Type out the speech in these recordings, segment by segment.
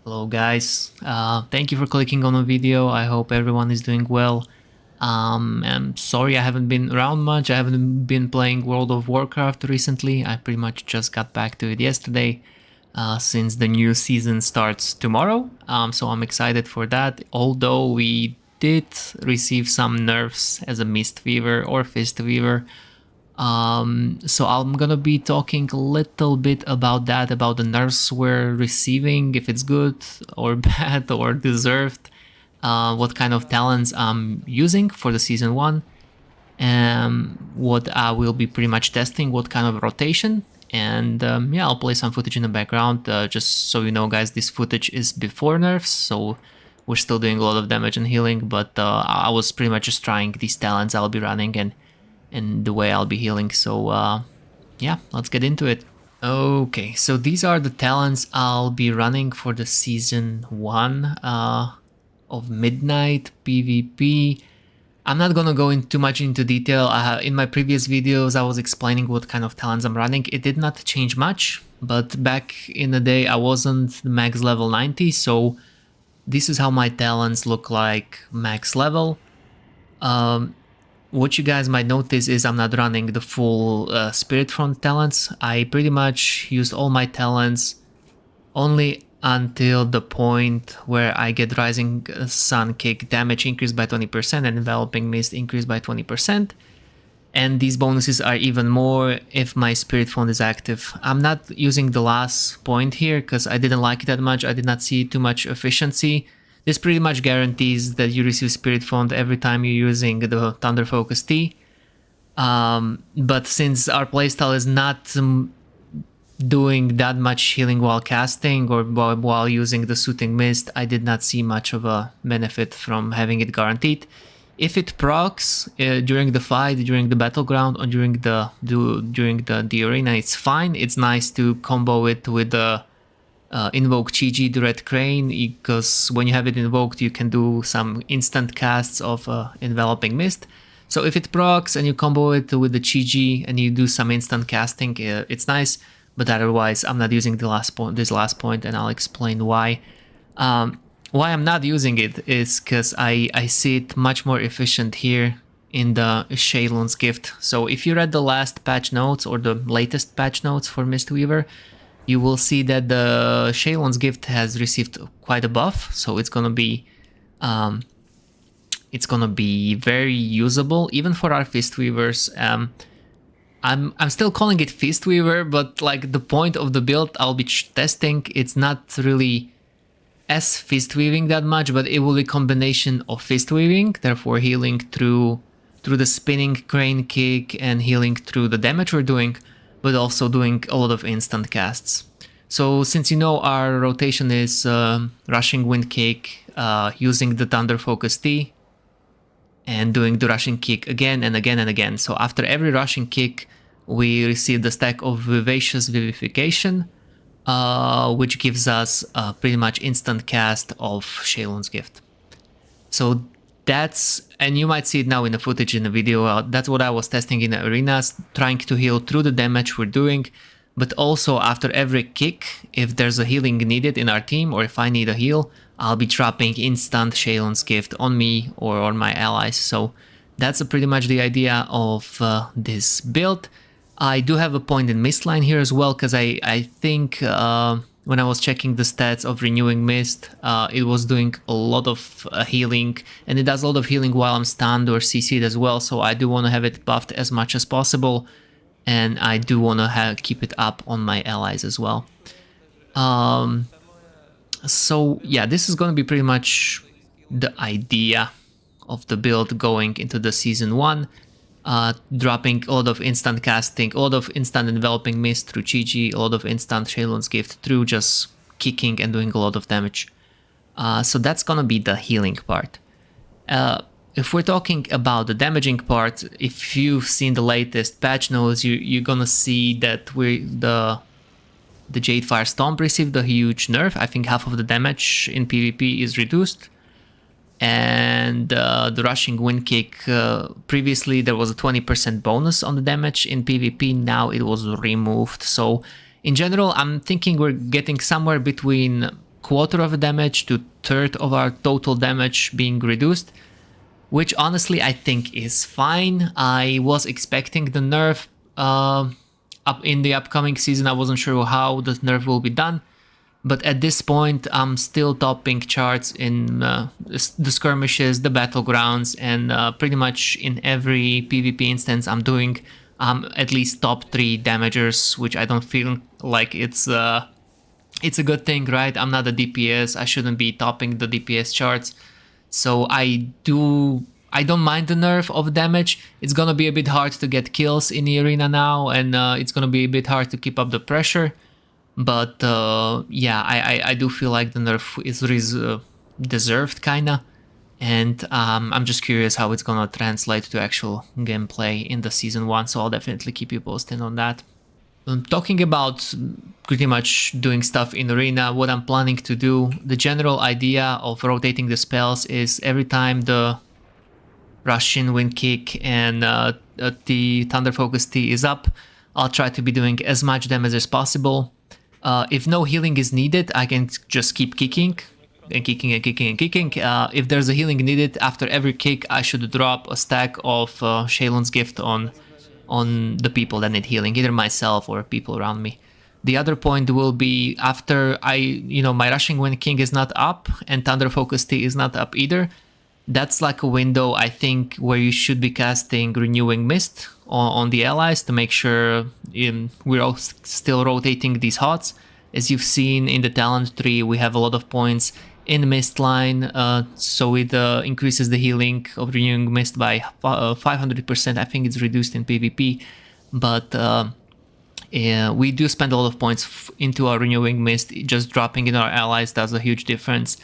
Hello guys, thank you for clicking on the video. I hope everyone is doing well. I'm sorry I haven't been around much. I haven't been playing World of Warcraft recently. I pretty much just got back to it yesterday, since the new season starts tomorrow. So I'm excited for that, although we did receive some nerfs as a mistweaver or fistweaver. So I'm gonna be talking a little bit about that, about the nerfs we're receiving, if it's good or bad or deserved, what kind of talents I'm using for the season 1, and what I will be pretty much testing, what kind of rotation. And yeah, I'll play some footage in the background, just so you know guys, this footage is before nerfs, so we're still doing a lot of damage and healing, but I was pretty much just trying these talents I'll be running and the way I'll be healing. So yeah, let's get into it. Okay, so these are the talents I'll be running for the season 1 of Midnight PvP. I'm not gonna go too much into detail. In my previous videos I was explaining what kind of talents I'm running. It did not change much, but back in the day I wasn't max level 90, so this is how my talents look like max level. What you guys might notice is I'm not running the full Spirit Front talents. I pretty much used all my talents only until the point where I get Rising Sun Kick damage increased by 20% and Enveloping Mist increased by 20%. And these bonuses are even more if my Spirit Font is active. I'm not using the last point here because I didn't like it that much. I did not see too much efficiency. This pretty much guarantees that you receive Spirit Font every time you're using the Thunder Focus T. But since our playstyle is not doing that much healing while casting or while using the Soothing Mist, I did not see much of a benefit from having it guaranteed. If it procs during the fight, during the battleground, or during the arena, it's fine. It's nice to combo it with the invoke Chi-Ji, the Red Crane, because when you have it invoked you can do some instant casts of Enveloping Mist. So if it procs and you combo it with the Chi-Ji and you do some instant casting, it's nice, but otherwise I'm not using this last point, and I'll explain why. Why I'm not using it is because I see it much more efficient here in the Shaylun's Gift. So if you read the last patch notes or the latest patch notes for Mistweaver, you will see that the Shaylun's Gift has received quite a buff, so it's gonna be very usable even for our Fistweavers. I'm still calling it Fistweaver, but like the point of the build I'll be testing, it's not really as Fistweaving that much, but it will be a combination of Fistweaving, therefore healing through the spinning crane kick and healing through the damage we're doing, but also doing a lot of instant casts. So since you know our rotation is rushing wind kick, using the thunder focus T, and doing the rushing kick again and again and again. So after every rushing kick we receive the stack of Vivacious Vivification, which gives us pretty much instant cast of Shaylun's Gift. So that's, and you might see it now in the footage in the video, that's what I was testing in the arenas, trying to heal through the damage we're doing, but also after every kick, if there's a healing needed in our team, or if I need a heal, I'll be dropping instant Shaylun's Gift on me or on my allies. So that's pretty much the idea of this build. I do have a point in Mistline here as well, because I think when I was checking the stats of Renewing Mist, it was doing a lot of healing, and it does a lot of healing while I'm stunned or CC'd as well, so I do want to have it buffed as much as possible, and I do want to keep it up on my allies as well. So yeah, this is going to be pretty much the idea of the build going into the Season 1. Dropping a lot of instant casting, a lot of instant Enveloping Mist through Chi-Ji, a lot of instant Shaylun's Gift through just kicking and doing a lot of damage. So that's gonna be the healing part. If we're talking about the damaging part, if you've seen the latest patch notes, you're gonna see that the Jadefire Stomp received a huge nerf. I think half of the damage in PvP is reduced. And the rushing wind kick, previously there was a 20% bonus on the damage in PvP, now it was removed. So in general, I'm thinking we're getting somewhere between quarter of the damage to third of our total damage being reduced, which honestly I think is fine. I was expecting the nerf up in the upcoming season. I wasn't sure how the nerf will be done, but at this point I'm still topping charts in the skirmishes, the battlegrounds, and pretty much in every PvP instance I'm doing at least top 3 damagers, which I don't feel like it's a good thing, right? I'm not a DPS, I shouldn't be topping the DPS charts. So I don't mind the nerf of damage. It's gonna be a bit hard to get kills in the arena now, and it's gonna be a bit hard to keep up the pressure. But yeah, I do feel like the nerf is deserved, kinda. And I'm just curious how it's gonna translate to actual gameplay in the Season 1, so I'll definitely keep you posted on that. Talking about pretty much doing stuff in arena, what I'm planning to do, the general idea of rotating the spells is every time the Russian Wind Kick and the Thunder Focus T is up, I'll try to be doing as much damage as possible. If no healing is needed, I can just keep kicking and kicking and kicking and kicking. If there's a healing needed, after every kick I should drop a stack of Shaylun's Gift on the people that need healing, either myself or people around me. The other point will be after my Rushing Wind King is not up and Thunder Focus T is not up either. That's like a window, I think, where you should be casting Renewing Mist on the allies to make sure we're all still rotating these HOTS. As you've seen in the talent tree, we have a lot of points in Mist line, so it increases the healing of Renewing Mist by 500%. I think it's reduced in PvP, but we do spend a lot of points into our Renewing Mist. Just dropping in our allies does a huge difference.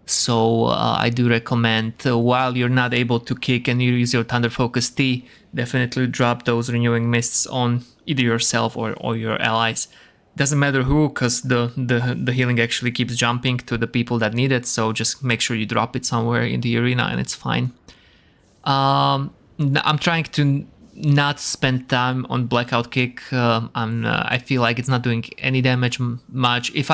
So I do recommend, while you're not able to kick and you use your Thunder Focus T, definitely drop those Renewing Mists on either yourself or your allies. Doesn't matter who, because the healing actually keeps jumping to the people that need it, so just make sure you drop it somewhere in the arena and it's fine. I'm trying to not spend time on Blackout Kick. I feel like it's not doing any damage much. If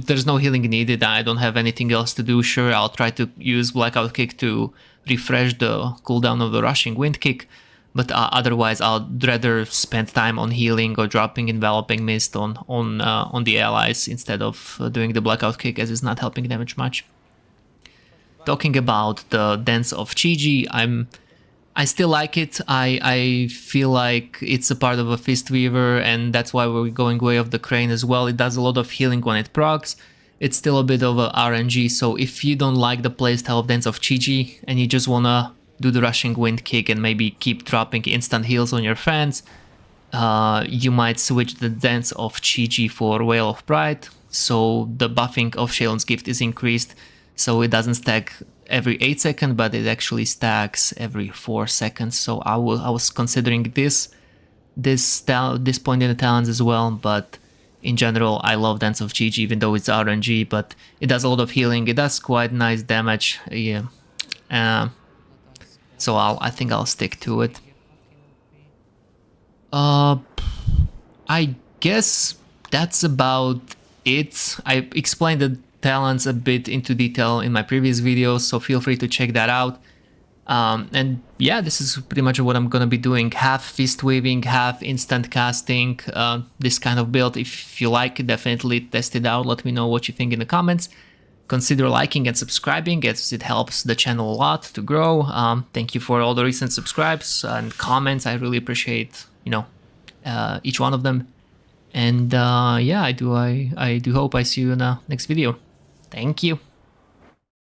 there's no healing needed, I don't have anything else to do, sure, I'll try to use Blackout Kick to refresh the cooldown of the Rushing Wind Kick, but otherwise I'd rather spend time on healing or dropping Enveloping Mist on the allies instead of doing the Blackout Kick, as it's not helping damage much. Talking about the Dance of Chi-Ji, I still like it. I feel like it's a part of a Fistweaver, and that's why we're going Way of the Crane as well. It does a lot of healing when it procs. It's still a bit of a RNG, so if you don't like the playstyle of Dance of Chi-Ji and you just wanna do the Rushing Wind Kick and maybe keep dropping instant heals on your friends, you might switch the Dance of Chi-Ji for Wail of Pride, so the buffing of Shaylun's Gift is increased, so it doesn't stack every 8 seconds, but it actually stacks every 4 seconds. So I was considering this point in the talents as well, but in general I love Dance of Chi-Ji, even though it's RNG, but it does a lot of healing, it does quite nice damage, yeah. So I think I'll stick to it. I guess that's about it. I explained the talents a bit into detail in my previous videos, so feel free to check that out. And yeah, this is pretty much what I'm gonna be doing. Half Fistweaving, half instant casting, this kind of build. If you like it, definitely test it out. Let me know what you think in the comments. Consider liking and subscribing, as it helps the channel a lot to grow. Thank you for all the recent subscribes and comments. I really appreciate, each one of them. And yeah, I do hope I see you in the next video. Thank you.